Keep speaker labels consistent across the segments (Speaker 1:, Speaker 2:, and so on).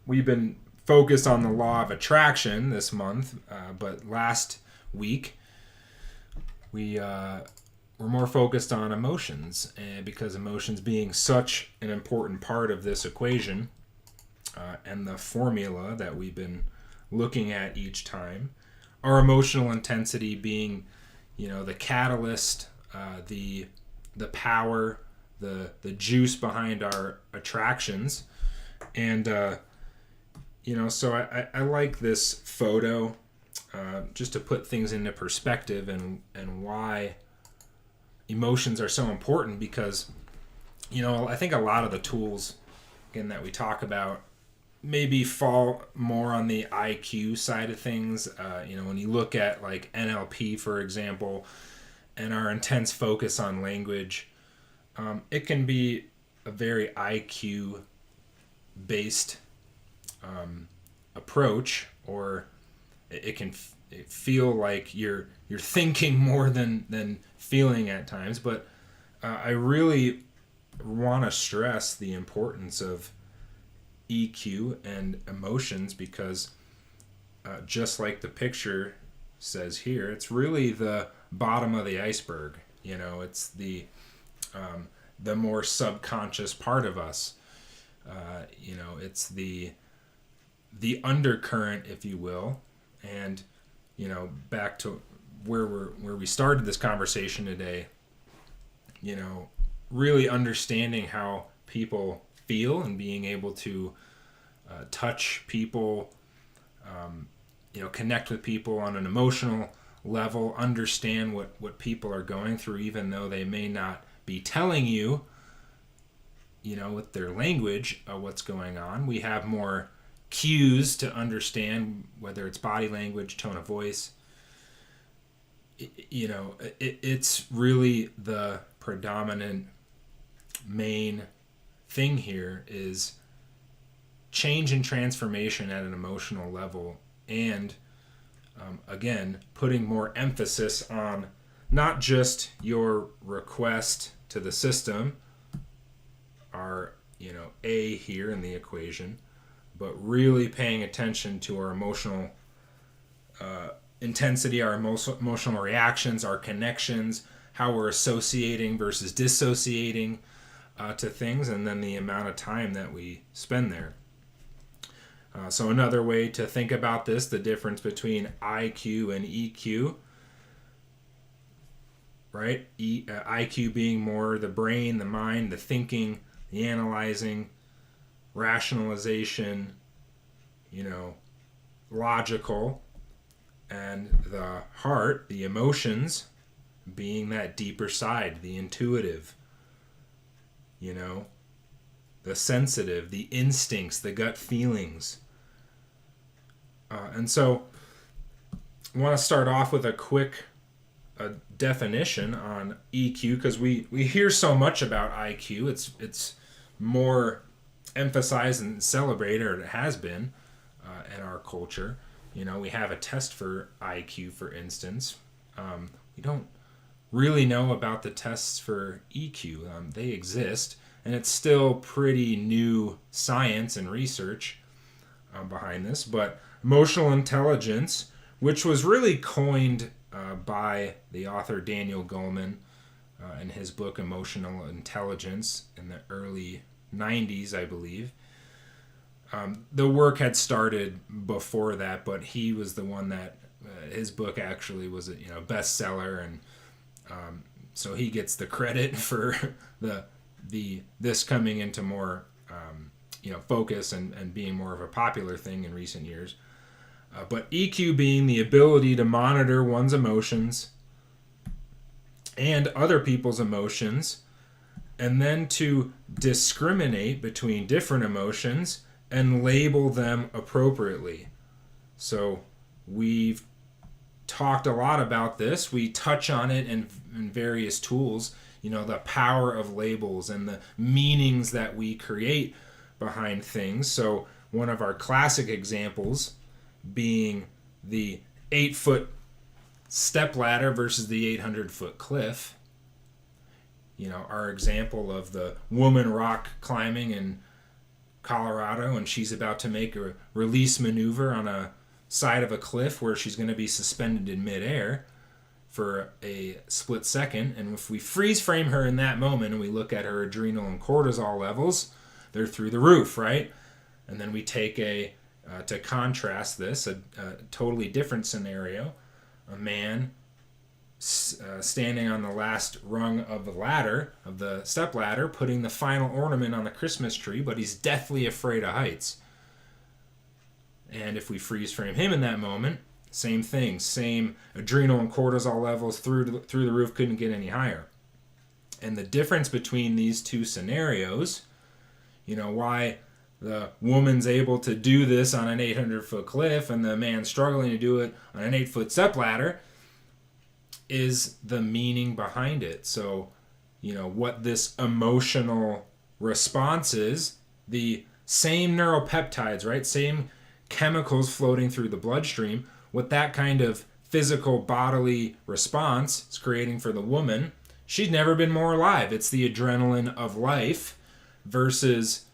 Speaker 1: we've been focused on the law of attraction this month, but last week we were more focused on emotions, and because emotions being such an important part of this equation, and the formula that we've been looking at each time, our emotional intensity being, the catalyst, the power, the juice behind our attractions. And so I like this photo, just to put things into perspective, and why emotions are so important, because I think a lot of the tools, again, that we talk about maybe fall more on the IQ side of things. When you look at like NLP, for example, and our intense focus on language, it can be a very IQ based approach, or it can feel like you're thinking more than feeling at times. But I really want to stress the importance of EQ and emotions, because just like the picture says here, it's really the bottom of the iceberg. It's the more subconscious part of us. It's the undercurrent, if you will. And back to where we started this conversation today, really understanding how people feel and being able to touch people, connect with people on an emotional level, understand what people are going through, even though they may not be telling you, with their language, what's going on. We have more cues to understand, whether it's body language, tone of voice. It's really the predominant main thing here is change and transformation at an emotional level, and again, putting more emphasis on not just your request to the system, our A here in the equation, but really paying attention to our emotional intensity, our emotional reactions, our connections, how we're associating versus dissociating to things, and then the amount of time that we spend there. So another way to think about this, the difference between IQ and EQ, right? IQ being more the brain, the mind, the thinking, the analyzing, rationalization, logical, and the heart, the emotions, being that deeper side, the intuitive, the sensitive, the instincts, the gut feelings. And so I want to start off with a quick definition on EQ, because we hear so much about IQ. It's more emphasized and celebrated, or it has been in our culture. We have a test for IQ, for instance. We don't really know about the tests for EQ. They exist, and it's still pretty new science and research behind this. But emotional intelligence, which was really coined by the author Daniel Goleman in his book Emotional Intelligence in the early 90s, I believe. The work had started before that, but he was the one that his book actually was a bestseller, and so he gets the credit for this coming into more focus and being more of a popular thing in recent years. But EQ being the ability to monitor one's emotions and other people's emotions, and then to discriminate between different emotions and label them appropriately. So we've talked a lot about this. We touch on it in various tools, the power of labels and the meanings that we create behind things. So one of our classic examples being the 8-foot step ladder versus the 800-foot cliff. Our example of the woman rock climbing and Colorado, and she's about to make a release maneuver on a side of a cliff where she's going to be suspended in midair for a split second. And if we freeze frame her in that moment and we look at her adrenal and cortisol levels, they're through the roof, right? And then we take to contrast this, a totally different scenario, a man standing on the last rung of the ladder, of the step ladder, putting the final ornament on the Christmas tree, but he's deathly afraid of heights. And if we freeze frame him in that moment, same thing, same adrenal and cortisol levels through the roof, couldn't get any higher. And the difference between these two scenarios, why the woman's able to do this on an 800-foot cliff and the man's struggling to do it on an 8-foot step ladder, is the meaning behind it. So, what this emotional response is, the same neuropeptides, right? Same chemicals floating through the bloodstream, what that kind of physical bodily response is creating for the woman, she's never been more alive. It's the adrenaline of life versus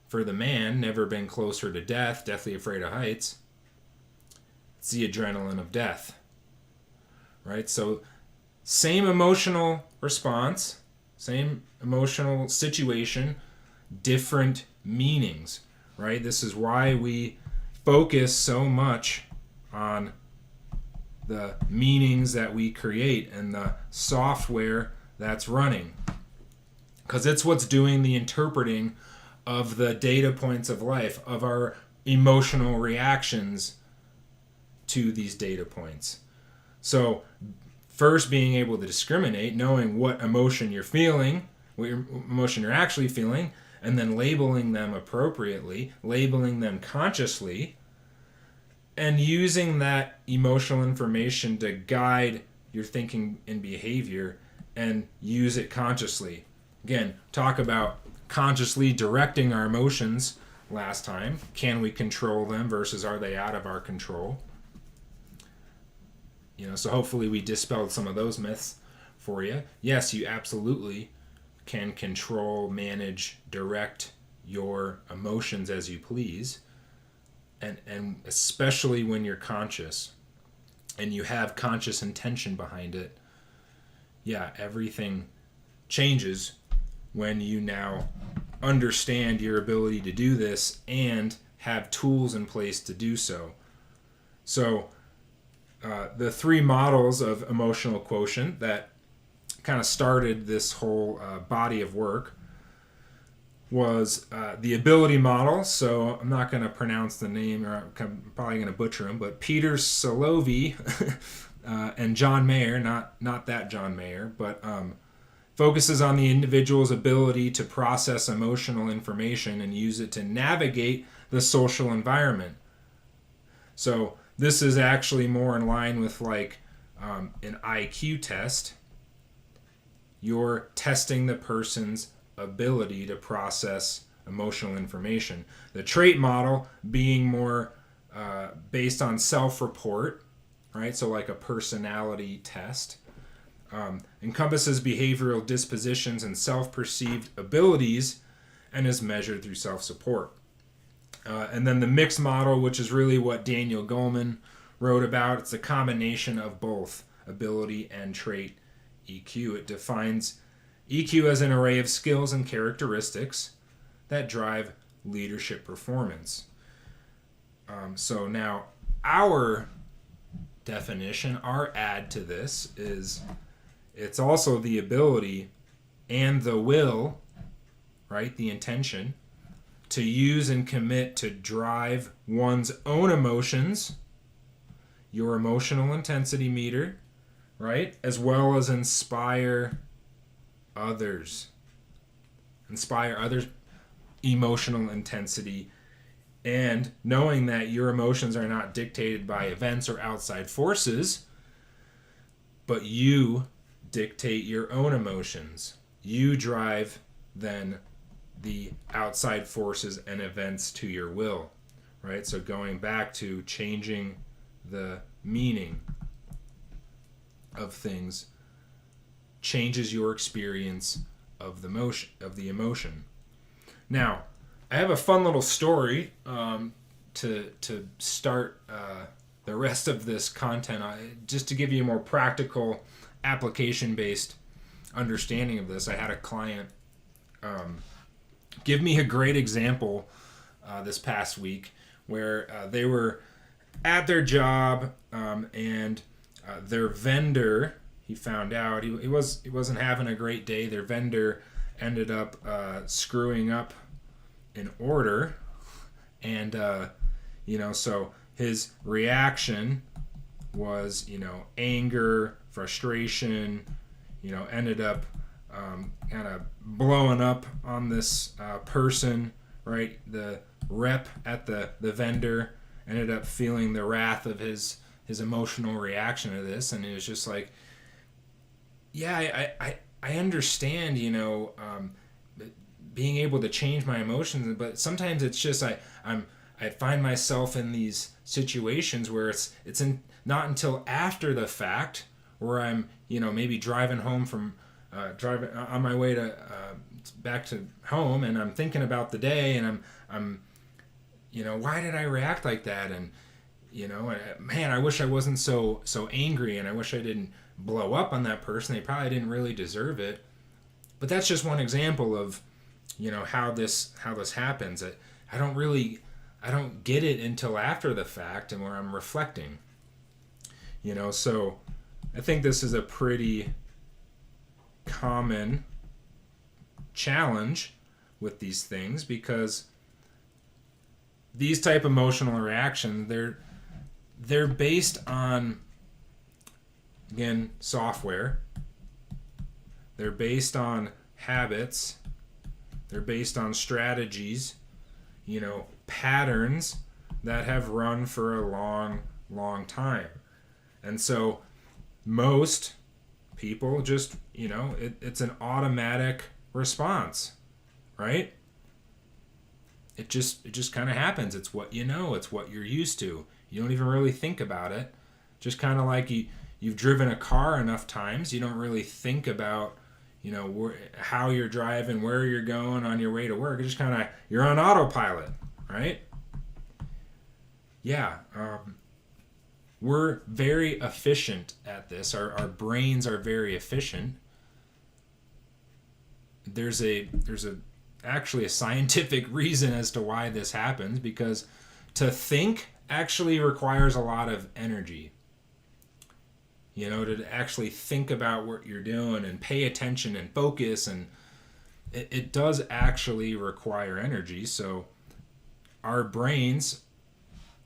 Speaker 1: for the man, never been closer to death, deathly afraid of heights. It's the adrenaline of death. Right? So same emotional response, same emotional situation, different meanings, right? This is why we focus so much on the meanings that we create and the software that's running, because it's what's doing the interpreting of the data points of life, of our emotional reactions to these data points. So first, being able to discriminate, knowing what emotion you're feeling, what emotion you're actually feeling, and then labeling them appropriately, labeling them consciously, and using that emotional information to guide your thinking and behavior and use it consciously. Again, talk about consciously directing our emotions last time. Can we control them versus are they out of our control? So hopefully we dispelled some of those myths for you. Yes, you absolutely can control, manage, direct your emotions as you please. And especially when you're conscious and you have conscious intention behind it, everything changes when you now understand your ability to do this and have tools in place to do so. So the three models of emotional quotient that kind of started this whole body of work was the ability model. So I'm not going to pronounce the name, or I'm probably going to butcher him, but Peter Salovey and John Mayer, not that John Mayer, but focuses on the individual's ability to process emotional information and use it to navigate the social environment. So this is actually more in line with like an IQ test. You're testing the person's ability to process emotional information. The trait model being more based on self-report, right? So like a personality test. Encompasses behavioral dispositions and self-perceived abilities and is measured through self-support. And then the mixed model, which is really what Daniel Goleman wrote about. It's a combination of both ability and trait EQ. It defines EQ as an array of skills and characteristics that drive leadership performance. So now our definition, our add to this is it's also the ability and the will, right, the intention, to use and commit to drive one's own emotions, your emotional intensity meter, right, as well as inspire others. Inspire others' emotional intensity, and knowing that your emotions are not dictated by events or outside forces, but you dictate your own emotions. You drive then the outside forces and events to your will, right? So going back to changing the meaning of things changes your experience of the emotion. Now, I have a fun little story to start the rest of this content, just to give you a more practical, application-based understanding of this. I had a client give me a great example this past week where they were at their job and their vendor, he found out he wasn't having a great day. Their vendor ended up screwing up an order, and so his reaction was anger, frustration, ended up kind of blowing up on this person, right? The rep at the vendor ended up feeling the wrath of his emotional reaction to this, and it was just like, yeah, I understand, being able to change my emotions, but sometimes it's just I find myself in these situations where it's not until after the fact where I'm maybe driving home from driving on my way to back to home, and I'm thinking about the day, and I'm why did I react like that, and man, I wish I wasn't so angry, and I wish I didn't blow up on that person. They probably didn't really deserve it. But that's just one example of how this happens. I don't get it until after the fact and where I'm reflecting. So I think this is a pretty common challenge with these things, because these type of emotional reactions, they're based on, again, software. They're based on habits. They're based on strategies, patterns that have run for a long, long time. And so most people just, it's an automatic response, right? It just kind of happens. It's what it's what you're used to. You don't even really think about it. Just kind of like you've driven a car enough times, you don't really think about, how you're driving, where you're going on your way to work. It's just kind of, you're on autopilot, right? Yeah. We're very efficient at this. Our brains are very efficient. There's actually a scientific reason as to why this happens, because to think actually requires a lot of energy. To actually think about what you're doing and pay attention and focus, and it does actually require energy. So our brains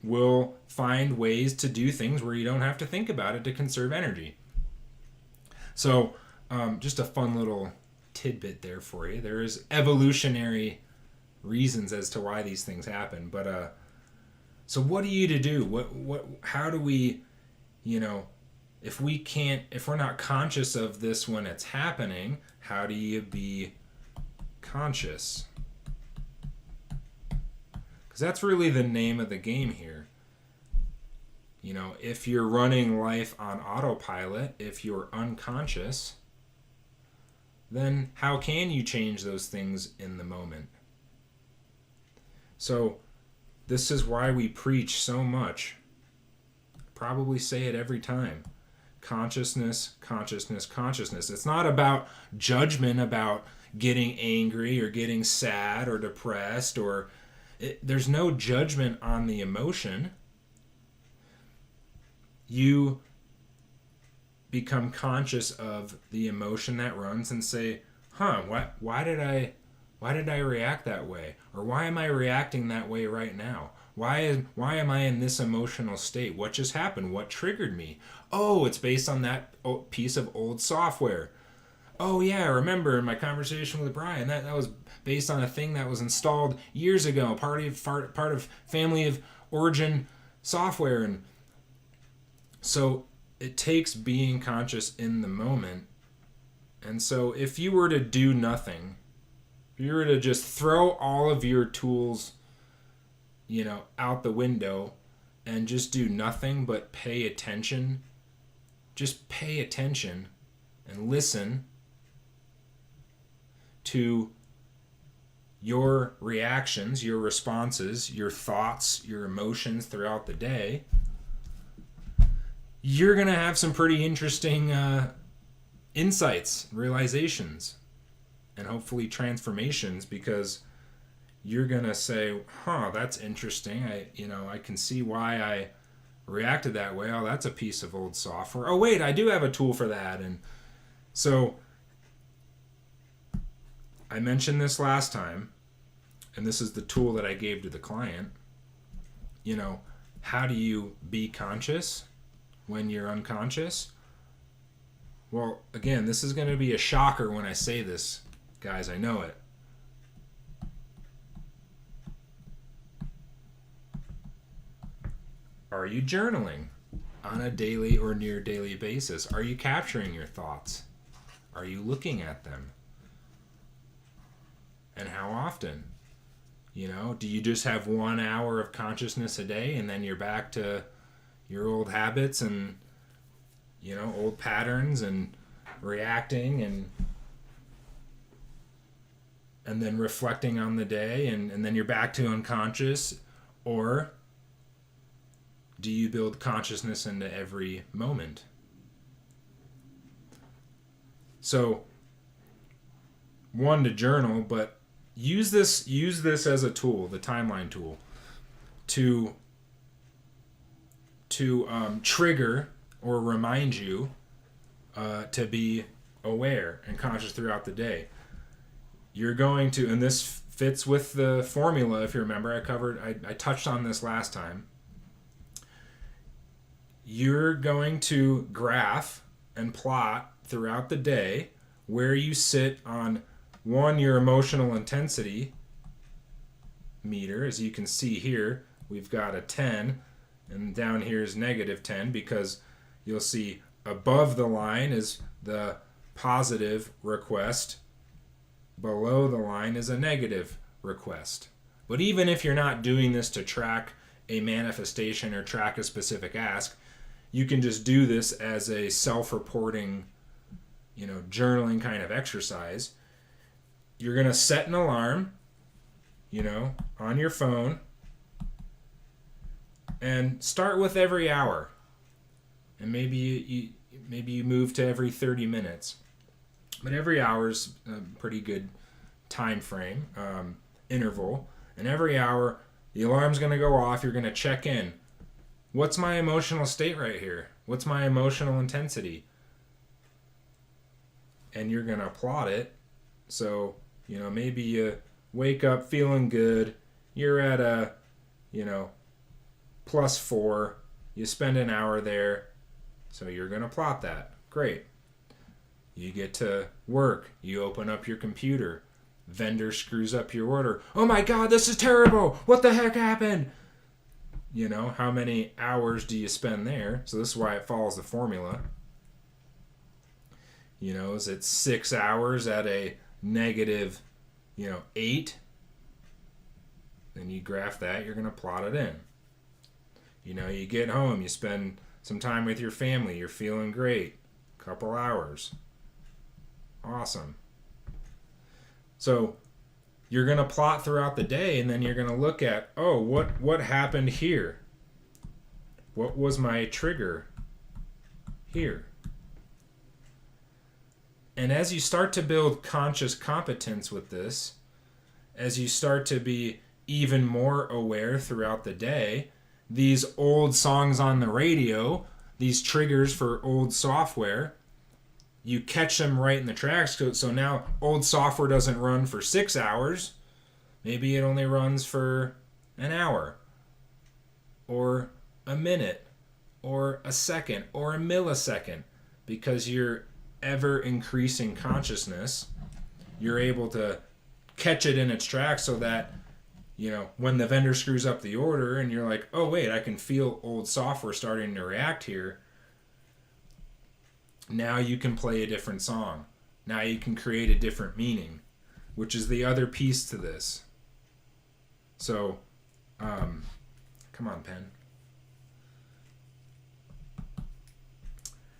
Speaker 1: will find ways to do things where you don't have to think about it to conserve energy. So just a fun little tidbit there for you. There is evolutionary reasons as to why these things happen. But so what are you to do? How do we, if we're not conscious of this when it's happening, how do you be conscious? Because that's really the name of the game here. If you're running life on autopilot, if you're unconscious, then how can you change those things in the moment? So this is why we preach so much. Probably say it every time. Consciousness, consciousness, consciousness. It's not about judgment, about getting angry or getting sad or depressed, or there's no judgment on the emotion. You become conscious of the emotion that runs and say, why did I react that way? Or why am I reacting that way right now? Why am I in this emotional state? What just happened? What triggered me? Oh, it's based on that piece of old software. Oh yeah, I remember in my conversation with Brian, that was based on a thing that was installed years ago, part of family of origin software. And so it takes being conscious in the moment. And so if you were to do nothing, if you were to just throw all of your tools, out the window and just do nothing but pay attention, just pay attention and listen to your reactions, your responses, your thoughts, your emotions throughout the day, you're going to have some pretty interesting insights, realizations, and hopefully transformations, because you're going to say, huh, that's interesting. I can see why I reacted that way. Oh, that's a piece of old software. Oh, wait, I do have a tool for that. And so I mentioned this last time, and this is the tool that I gave to the client. How do you be conscious when you're unconscious? Well, again, this is going to be a shocker when I say this, guys. I know it. Are you journaling on a daily or near daily basis? Are you capturing your thoughts? Are you looking at them? And how often? Do you just have 1 hour of consciousness a day and then you're back to your old habits and, old patterns and reacting and then reflecting on the day and then you're back to unconscious? Or do you build consciousness into every moment? So, one, to journal, but use this as a tool, the timeline tool, to trigger or remind you to be aware and conscious throughout the day. You're going to, and this fits with the formula, if you remember, I touched on this last time. You're going to graph and plot throughout the day where you sit on, one, your emotional intensity meter. As you can see here, we've got a 10, and down here is -10, because you'll see above the line is the positive request, below the line is a negative request. But even if you're not doing this to track a manifestation or track a specific ask, you can just do this as a self-reporting, journaling kind of exercise. You're going to set an alarm, on your phone, and start with every hour. And maybe you move to every 30 minutes. But every hour is a pretty good time frame, interval. And every hour, the alarm's going to go off. You're going to check in. What's my emotional state right here? What's my emotional intensity? And you're going to plot it. So, maybe you wake up feeling good. You're at a, +4. You spend an hour there. So you're going to plot that. Great. You get to work. You open up your computer. Vendor screws up your order. Oh my God, this is terrible. What the heck happened? How many hours do you spend there? So this is why it follows the formula. Is it 6 hours at a -8? Then you graph that. You're going to plot it in. You get home. You spend some time with your family. You're feeling great. Couple hours. Awesome. So you're going to plot throughout the day, and then you're going to look at, what happened here? What was my trigger here? And as you start to build conscious competence with this, as you start to be even more aware throughout the day, these old songs on the radio, these triggers for old software, you catch them right in the tracks. So now old software doesn't run for 6 hours. Maybe it only runs for an hour, or a minute, or a second, or a millisecond. Because you're ever increasing consciousness, you're able to catch it in its tracks, so that when the vendor screws up the order and you're like, oh wait, I can feel old software starting to react here. Now you can play a different song. Now you can create a different meaning, which is the other piece to this. So, come on, pen.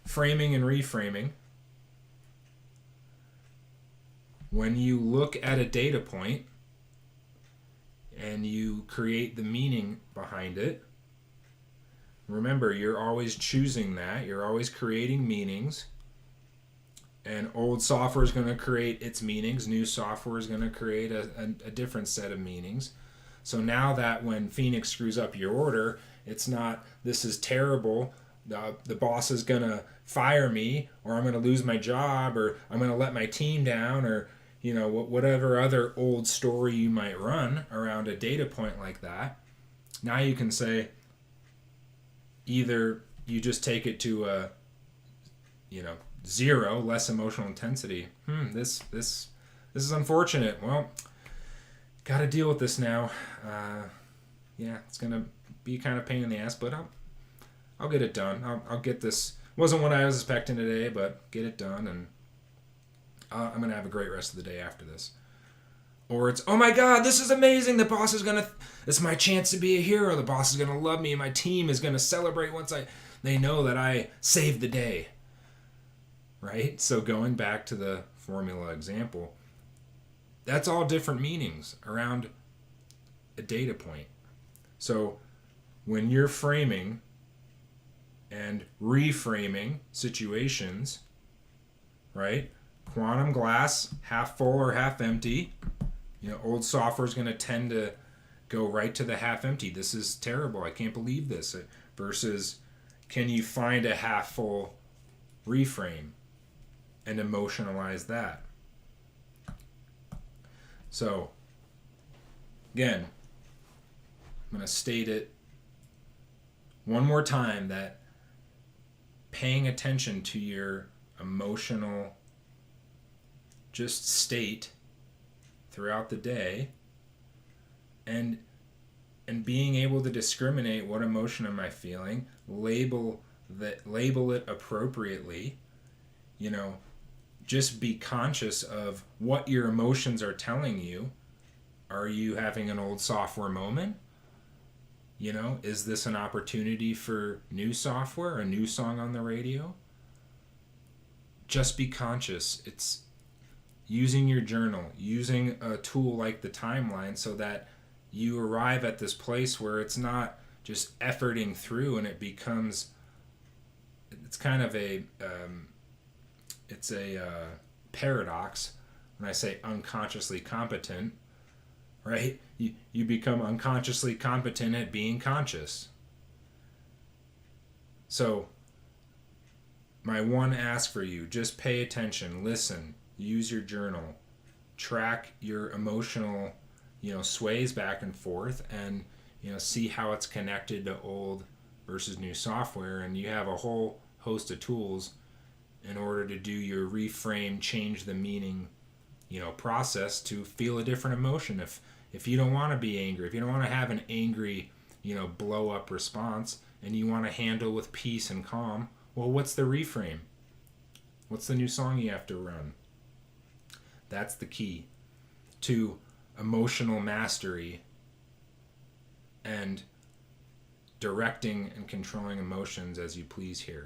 Speaker 1: Framing and reframing. When you look at a data point, and you create the meaning behind it. Remember, you're always choosing that. You're always creating meanings. And old software is going to create its meanings. New software is going to create a different set of meanings. So now that when Phoenix screws up your order, it's not, this is terrible, the boss is going to fire me, or I'm going to lose my job, or I'm going to let my team down, or whatever other old story you might run around a data point like that. Now you can say, either you just take it to a, 0, less emotional intensity. This is unfortunate. Well, got to deal with this now. It's gonna be kind of a pain in the ass, but I'll get it done. I'll get this. Wasn't what I was expecting today, but get it done, and I'm gonna have a great rest of the day after this. Or it's, oh my God, this is amazing. The boss is it's my chance to be a hero. The boss is gonna love me, and my team is gonna celebrate once they know that I saved the day. Right? So going back to the formula example, that's all different meanings around a data point. So when you're framing and reframing situations, right? Quantum glass, half full or half empty. Old software is going to tend to go right to the half empty. This is terrible. I can't believe this. Versus, can you find a half full reframe and emotionalize that? So, again, I'm going to state it one more time, that paying attention to your emotional just state throughout the day, and being able to discriminate, what emotion am I feeling, label it appropriately, just be conscious of what your emotions are telling you. Are you having an old software moment? Is this an opportunity for new software, a new song on the radio? Just be conscious. It's using your journal, using a tool like the timeline, so that you arrive at this place where it's not just efforting through, and it's kind of a paradox when I say unconsciously competent, right? You become unconsciously competent at being conscious. So my one ask for you, just pay attention, listen, use your journal, track your emotional, sways back and forth, and, see how it's connected to old versus new software. And you have a whole host of tools in order to do your reframe, change the meaning, process to feel a different emotion. If you don't want to be angry, if you don't want to have an angry, blow up response, and you want to handle with peace and calm, well, what's the reframe? What's the new song you have to run? That's the key to emotional mastery and directing and controlling emotions as you please here.